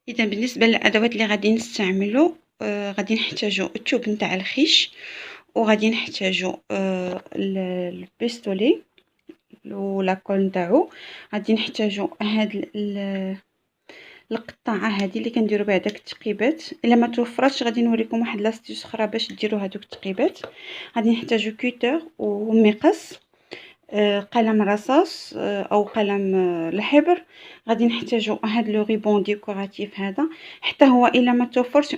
اذا بالنسبه للادوات اللي غادي نستعملو، غادي نحتاجو التوب نتاع الخيش، وغادي نحتاجو البيستولي ولا كول نتاعو. غادي نحتاجو هاد القطعه هذه اللي كنديروا بها داك التقيبات. الا ما توفراتش غادي نوريكم واحد لاستيوس اخرى باش ديروا هذوك التقيبات. غادي نحتاجو كويتر ومقص، قلم رصاص او قلم الحبر. غادي نحتاجو هاد لو ريبون ديكوراتيف هذا، حتى هو الا ما توفرش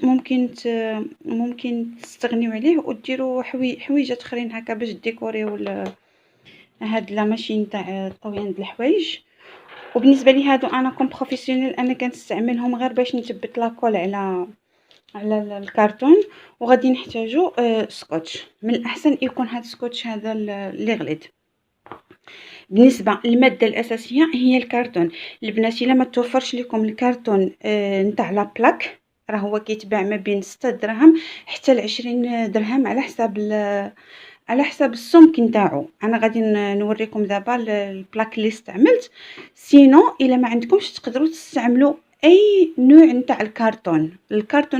ممكن تستغنيو عليه وديروا حويجات اخرين هكا باش ديكوريو هاد لا ماشين تاع طويان د الحوايج. وبالنسبه لي هادو انا كوم بروفيسيونيل انا كنستعملهم غير باش نثبت لاكول على الكرتون. وغادي نحتاجو سكوتش، من الاحسن يكون هاد السكوتش هذا اللي غليظ. بالنسبه للماده الاساسيه هي الكرتون. البنات الا ما توفرش لكم الكرتون نتاع لا بلاك، راه هو كيتباع ما بين 6 دراهم حتى ل 20 درهم على حسب السمك نتاعو. انا غادي نوريكم دابا البلاك اللي استعملت. سينو الا ما عندكمش تقدروا تستعملوا اي نوع نتاع الكرتون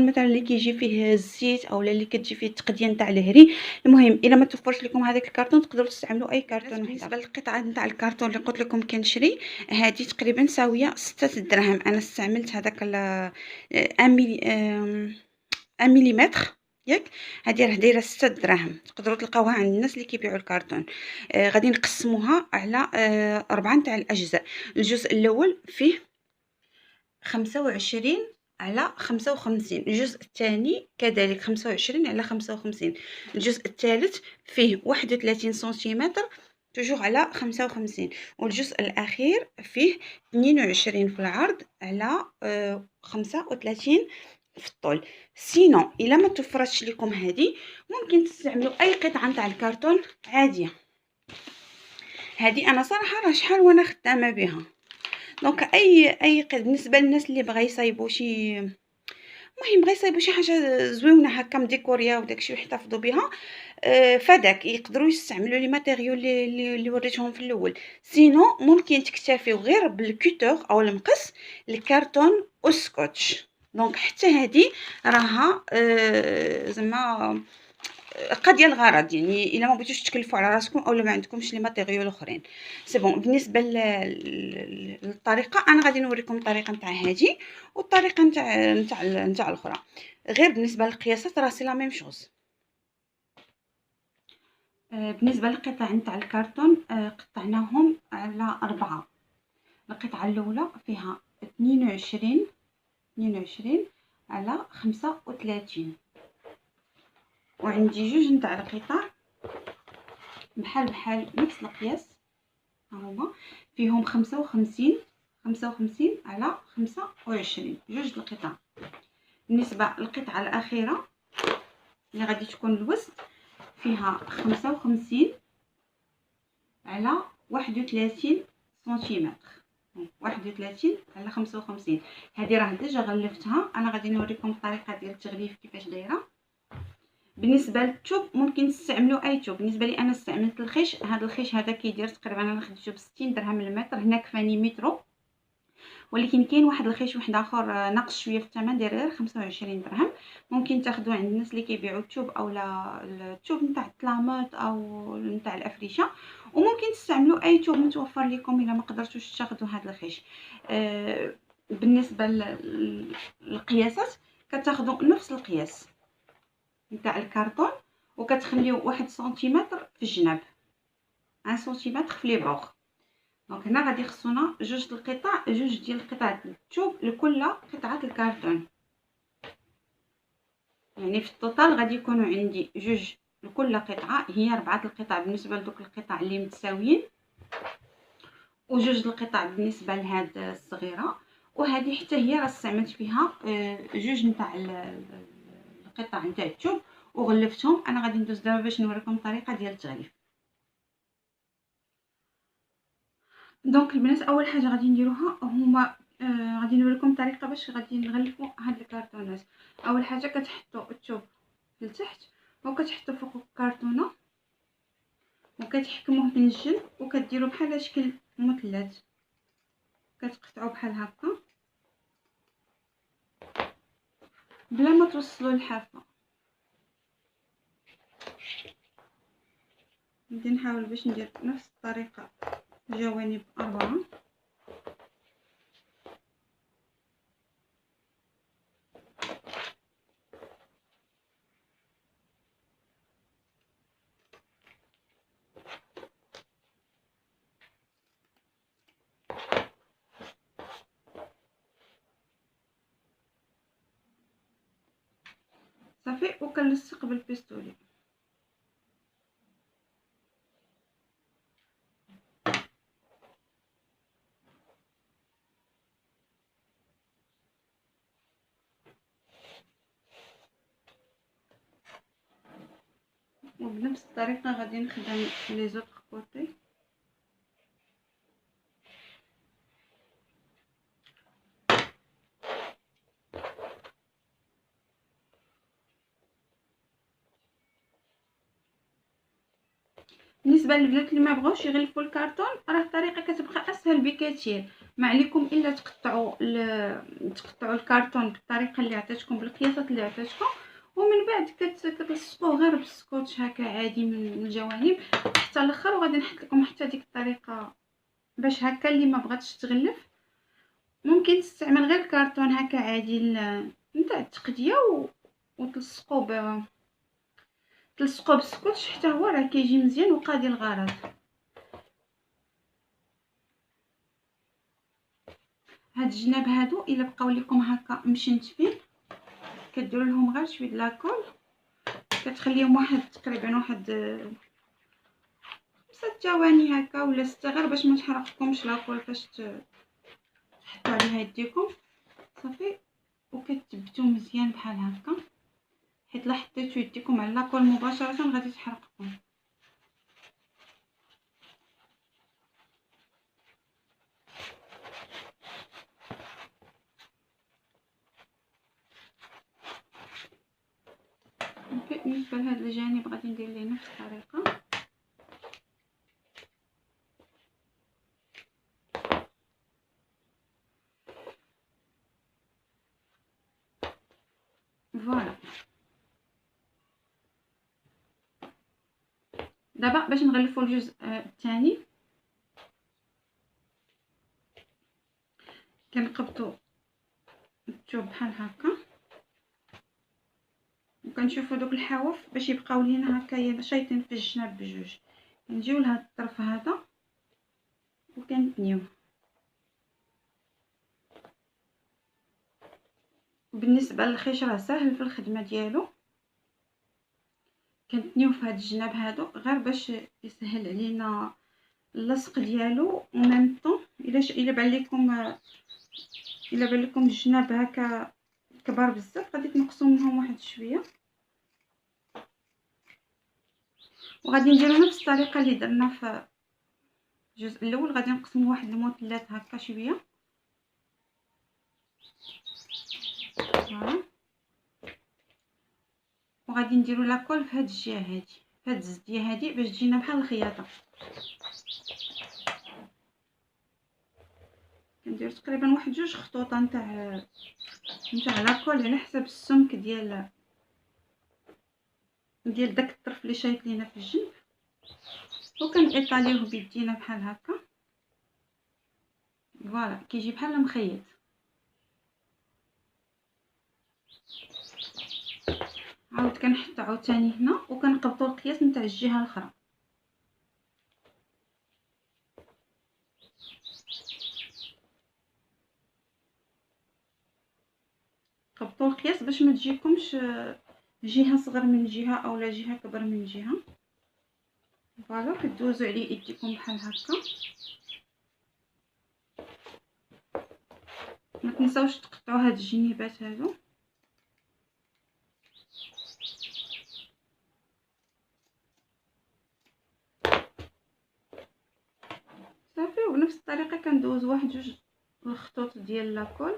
مثلا اللي كيجي فيه الزيت او اللي كتجي فيه التقديه نتاع الهري. المهم الا ما توفرش لكم هذاك الكرتون تقدروا تستعملوا اي كرتون. بالنسبه للقطعه نتاع الكرتون اللي قلت لكم كنشري، هذه تقريبا ساويه 6 دراهم. انا استعملت هذاك 1 مليمتر ياك. هذه راه دايره 6 دراهم، تقدروا تلقاوها عند الناس اللي كيبيعوا الكرتون. غادي نقسموها على 4 نتاع الاجزاء. الجزء الاول فيه 25 على 55، الجزء الثاني كذلك 25 على 55، الجزء الثالث فيه 31 سنتيمتر توجور على 55، والجزء الاخير فيه 22 في العرض على 35 في الطول. سينو الا ما توفرتش لكم هذه ممكن تستعملوا اي قطعه نتاع الكرتون عاديه. هذه انا صراحه راه شحال وانا خدامه بها. دونك بالنسبه للناس اللي بغا يصايبوا شي، المهم بغا يصايبوا شي حاجه زوينه هكا مديكوريا وداكشي ويحتفظوا بها، فداك يقدروا يستعملوا لي ماتيريال اللي وريتهم في الاول. سينو ممكن تكتفيو غير بالكوتور او المقص، الكرتون والسكوتش. دونك حتى هذه راها زعما قد الغرض، يعني الا ما بغيتوش تكلفوا على راسكم او ما عندكمش لي ماتيريال اخرين. سي بون. بالنسبه للطريقه انا غادي نوريكم الطريقه نتاع هذه والطريقه نتاع الاخرى. غير بالنسبه للقياسات راه سي لا ميم شوز. بالنسبه للقطع نتاع الكرتون قطعناهم على 4. القطعه الاولى فيها 22 على 35، وعندي جوج نتاع القطع بحال نفس القياس، هما فيهم 55 على 25، جوج القطع. بالنسبه للقطعه الاخيره اللي غادي تكون الوسط فيها 55 على 31 سنتيمتر، 31 على 55. هذه راه ديجا غلفتها، انا غادي نوريكم الطريقه ديال التغليف كيفاش دايره. بالنسبه للثوب ممكن تستعملوا اي ثوب. بالنسبه لي انا استعملت الخيش. هذا الخيش هذا كيدير تقريبا انا خديته ب 60 درهم المتر، هنا كفاني مترو. ولكن كاين واحد الخيش واحد اخر ناقص شويه في الثمن، داير غير 25 درهم. ممكن تاخذوه عند الناس اللي كيبيعوا الثوب او لا الثوب نتاع الطلامات او نتاع الافريشه. وممكن تستعملوا اي ثوب متوفر لكم الا ما قدرتوش تاخذوا هذا الخيش. بالنسبه للقياسات كتاخذوا نفس القياس نتاع الكرتون وكتخليو 1 سنتيمتر في الجناب، 1 سنتيمتر في لي بور. دونك هنا غادي خصونا جوج ديال القطع الثوب لكل قطعه الكرتون، يعني في التوتال غادي يكونوا عندي جوج لكل قطعه، هي 4 القطع بالنسبه لدوك القطع اللي متساويين، وجوج القطع بالنسبه لهاد الصغيره. وهذه حتى هي راه استعملت فيها جوج نتاع القطع نتاع الثوب وغلفتهم. انا غادي ندوز دابا باش نوريكم الطريقه ديال التغليف. دونك البنات اول حاجه غادي نديروها هما غادي نوريكم الطريقه باش غادي نغلفوا هاد الكرتونات. اول حاجه كتحطوا الثوب لتحت وكتحطوا فوق الكرتونه وكتحكموه من الجنب وكديروا بحال شكل مثلث، كتقطعوا بحال هكا بلا ما توصلوا الحافه. غادي نحاول باش ندير نفس الطريقه جوانب 4. صافي، وكنلصق بالبيستولي. وبنفس الطريقه غادي نخدم لي زوطخ كوتي. بالنسبه للبنات اللي ما بغاوش يغلفوا الكرتون، راه الطريقه كتبقى اسهل بكثير. ما عليكم الا تقطعوا الكرتون بالطريقه اللي عطيتكم، بالقياسات اللي عطيتكم، ومن بعد كتلصقوه غير بالسكوتش هكا عادي من الجوانب حتى الاخر. وغادي نحط لكم حتى ديك الطريقه باش هكا اللي ما بغاتش تغلف ممكن تستعمل غير الكرتون هكا عادي نتاع التقديه وتلصقوه بالسكوتش حتى هو راه كيجي مزيان وقاضي الغرض. هاد الجناب هادو الا بقاو لكم هكا مشنتفين كديروا لهم غير شويه لاكول، كتخليهم تقريبا 5 ثواني هكا ولا 6 غير باش ما تحرقكمش لاكول فاش تحطوا عليها يديكم. صافي، وكتثبتوا مزيان بحال هكا، حيت لا حطيتوا يديكم على لاكول مباشره غادي تحرقكم. بالنسبه لهاد الجانب غادي ندير ليه نفس الطريقه. فوالا، دابا باش نغلفوا الجزء الثاني كنقبطوا الثوب بحال هكا وكنشوفوا دوك الحواف باش يبقاو لينا هكايا شايطين في الجناب بجوج. نجيو لهاد الطرف هذا وكنتنيوه. بالنسبه للخيش راه ساهل في الخدمه ديالو، كنتنيوه في هاد الجناب هادو غير باش يسهل علينا اللصق ديالو. وميم طون الا بان لكم الجناب هكا كبار بزاف غادي تنقصوا منهم واحد شويه. وغادي نديرو نفس الطريقه اللي درنا في الجزء الاول، غادي نقسموا واحد المثلث هكا شويه. وغادي نديرو لاكول في هاد الجهه هادي، في هاد الزديه هادي باش تجينا بحال الخياطه. كندير تقريبا واحد 2 خطوط نتاع لاكول على حسب السمك ديال داك الطرف اللي شايط لينا في الجنب، وكنطاليوه بيدينا بحال هكا. فوالا كيجي بحال المخيط. عاود كنحط عاوتاني هنا وكنقبطوا القياس نتاع الجهه الاخرى. قبطوا القياس باش ما تجيكمش جهه صغر من جهه اولا جهه كبر من جهه. فوالا كدوزوا عليه يديكم بحال هكا. ما تنساوش تقطعوا هاد الجنيبات هادو. صافي، وبنفس الطريقه كندوز واحد 2 الخطوط ديال لاكول.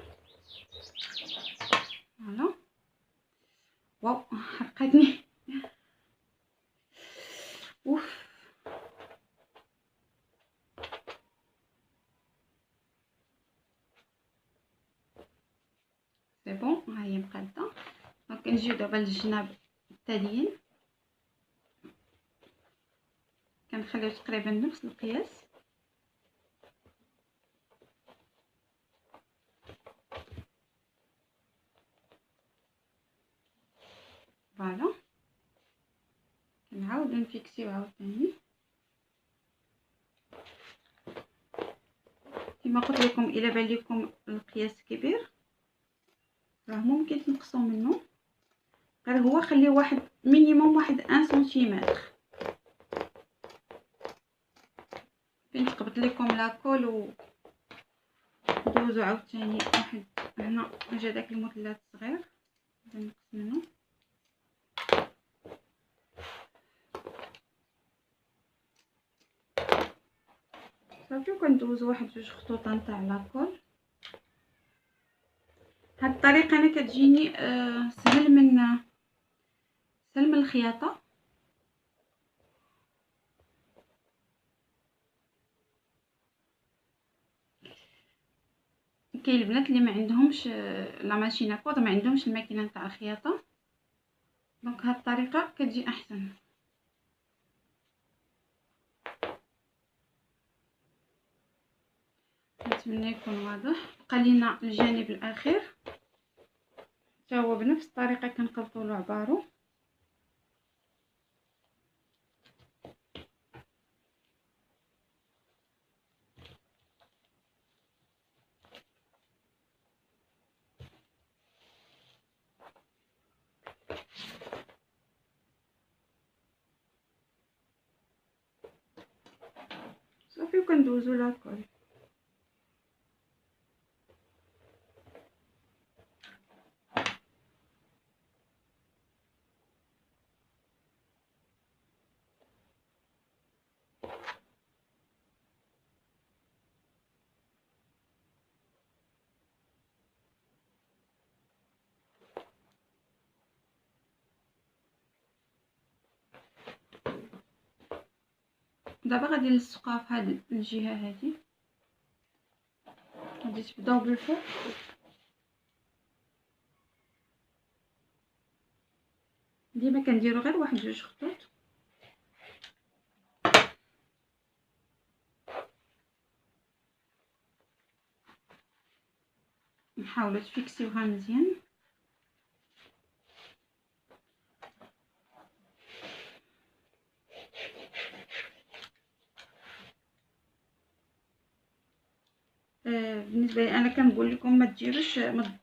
فوالا، واو حرقتني. اوف، سي بون، ها هي مقاده. كنجيو دابا للجناب التاليين، كنخليو تقريبا نفس القياس. فوالا كنعاودو نفيكسيو عاوتاني كما قلت لكم. الا بان لكم القياس كبير راه ممكن تنقصوا منه، غير هو خليه واحد مينيموم واحد 1 سنتيمتر. فين تقبط لكم لاكول ودوزو عاوتاني واحد هنا جا داك المثلث صغير نقص منه. صافي كندوزو واحد جوج خطوط نتاع لاكول. هاد الطريقه انا كتجيني سهل من الخياطه. كاين البنات اللي ما عندهمش لا ماشين كود، ما عندهمش الماكينه نتاع الخياطه، دونك هاد الطريقه كتجي احسن. نتمنى يكون واضح. بقى لينا الجانب الاخير حتى هو بنفس الطريقه كنقلطوا له عبارو. صافي وكندوزو لاكول. دابا غادي نلصقوها في هاد الجهه هادي، غادي تبداو بالفوق ديما كنديروا غير واحد جوج خطوط. نحاولوا تفيكسيوها مزيان. بالنسبه لي انا كنقول لكم ما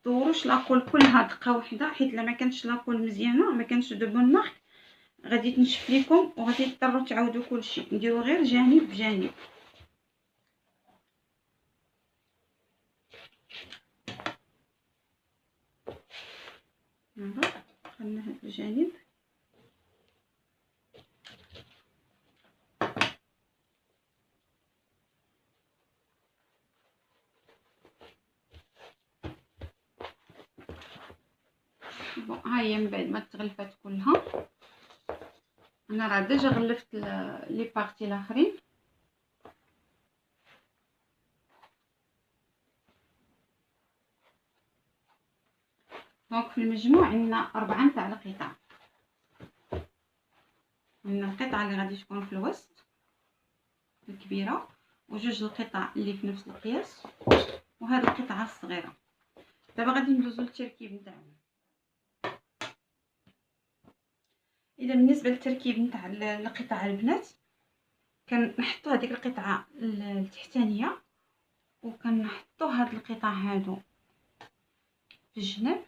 تدوروش لاكول كلها دقه واحده، حيت الا ما كانتش لاكول مزيانه، ما كانش دو بون مارك، غادي تنشف لكم وغادي تضطروا تعاودوا كلشي. نديروا غير جانب بجانب. خلينا هاد الجانب. بون ها هي من بعد ما تغلفات كلها، انا راه ديجا غلفت لي بارتي الاخرين. دونك في المجموع عندنا 4 نتاع القطع. عندنا القطعه اللي غادي تكون في الوسط الكبيره، وجوج القطع اللي في نفس القياس، وهذه القطعه الصغيره. دابا غادي ندوزو للتركيب نتاعنا. اذا بالنسبه للتركيب نتاع القطع البنات، كنحطوا هذيك القطعه التحتانيه وكنحطوا هاد القطع هادو في الجناب،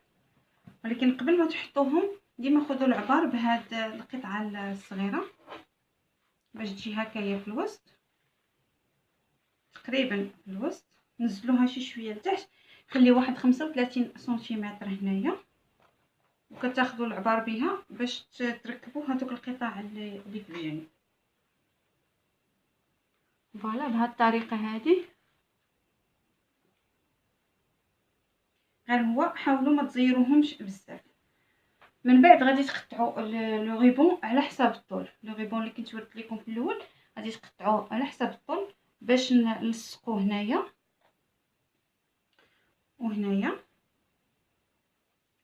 ولكن قبل ما تحطوهم ديما خذوا العبار بهاد القطعه الصغيره باش تجي هكايا في الوسط، تقريبا في الوسط. نزلوها شي شويه لتحت، خلي واحد 35 سنتيمتر هنايا، وكتاخذوا العبار بها باش تركبوا هذوك القطع اللي في الجنب. فوالا بهذه الطريقه هذه. غير هو حاولوا ما تزيروهمش بزاف. من بعد غادي تقطعوا لو غيبون على حساب الطول. لو غيبون اللي كنت وريت لكم في الاول غادي تقطعوه على حساب الطول باش نلصقوه هنايا وهنايا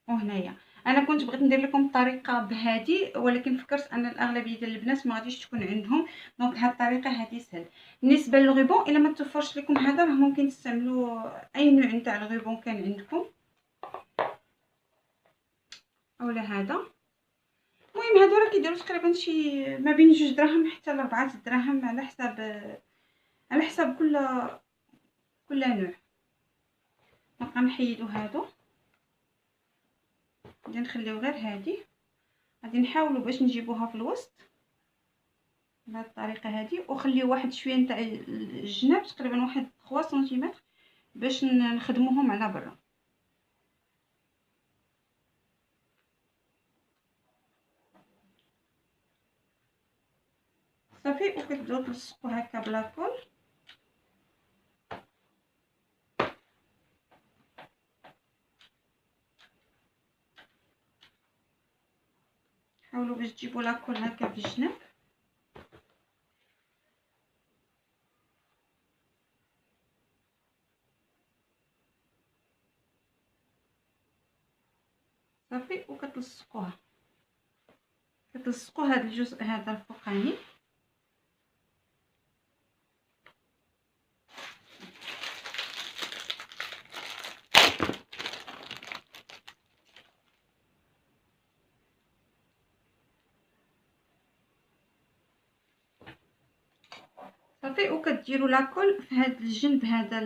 وهنايا. انا كنت بغيت ندير لكم الطريقه بهذه، ولكن فكرت ان الاغلبيه ديال البنات ما غاديش تكون عندهم، دونك هاد الطريقه هذه سهل. بالنسبه للغيبون، الا ما توفرش لكم هذا راه ممكن تستعملوا اي نوع نتاع الغيبون كان عندكم، اولا هذا. المهم هادو راه كيديروا تقريبا شي ما بين 2 دراهم حتى ل 4 دراهم على حساب كل نوع. نبقى نحيدو هادو، غادي نخليو غير هادي، غادي نحاولوا باش نجيبوها في الوسط بهذه الطريقه هذه، وخليو واحد شويه نتاع الجناب تقريبا واحد 3 سنتيمتر باش نخدموهم على برا. صافي، وكتبداو تلصقوا هكا بلاكول. حاولوا باش تجيبوا لاكول هكا في الجناب. صافي، وكتلصقوها، كتلصقوا هذا الجزء هذا الفوقاني. صافي، وكديروا لاكول في هذا الجنب هذا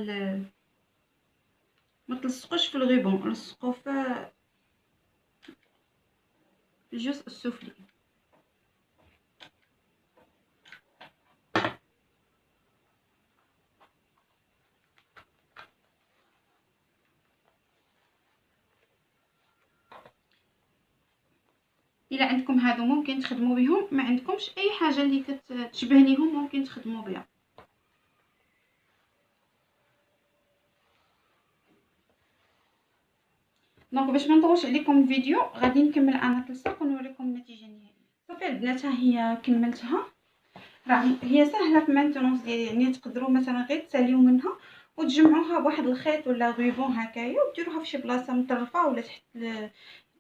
ما تلصقوش في الغيبون، لصقوا في الجزء السفلي. الا عندكم هادو ممكن تخدموا بهم، ما عندكمش اي حاجه اللي كتشبه ليهم ممكن تخدموا بها. دونك باش ما نطولش عليكم الفيديو، غادي نكمل انا تلصق ونوريكم النتيجه النهائيه. صافي البنات، ها هي كملتها. راه هي سهله في المينتونس ديالي، يعني تقدروا مثلا غير تساليو منها وتجمعوها بواحد الخيط ولا غيبون هكايا، وديروها في شي بلاصه مطرفه ولا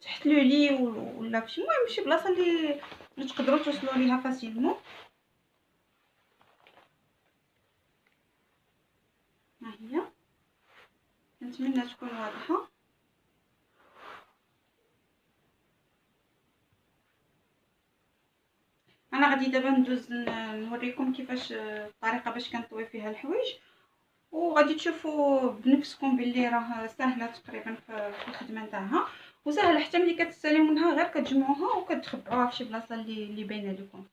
تحت لو لي، ولا فشي المهم شي بلاصه اللي تقدروا توصلوا ليها فاسيلمون. ها هي، نتمنى تكون واضحه. انا غادي دابا ندوز نوريكم كيفاش الطريقه باش كنطوي فيها الحوايج، وغادي تشوفوا بنفسكم باللي راه سهله تقريبا في الخدمه نتاعها، وسهله حتى ملي كتساليو منها غير كتجمعوها وكتخبعوها في شي بلاصه اللي باينه لكم.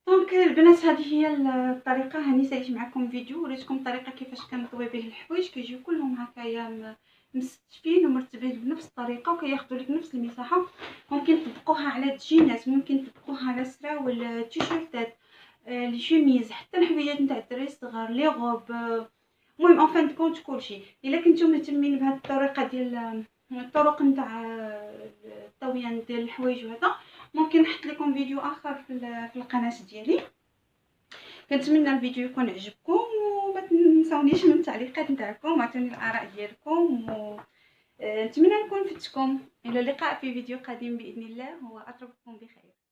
دونك البنات، هذه هي الطريقه. هاني ساليت معكم فيديو وريتكم الطريقه كيفاش كنطوي به الحوايج، كيجيو كلهم هكايا مستفين ومرتبين بنفس الطريقه، وكياخذوا لك نفس المساحه. ممكن تطبقوها على الجينات، ممكن تطبقوها على سراول، تيشيرتات، لي شوميز، حتى الحويجات نتاع الدراري الصغار، لي غوب، المهم اون فان كونت كلشي. الا كنتو مهتمين بهذه الطريقه ديال الطرق نتاع الطويان ديال الحوايج وهذا، ممكن نحط لكم فيديو اخر في القناه ديالي. كنتمنى الفيديو يكون عجبكم، وما تنساونيش من التعليقات نتاعكم، عطوني الاراء ديالكم، نتمنى نكون فدتكم. الى اللقاء في فيديو قادم باذن الله، واترككم بخير.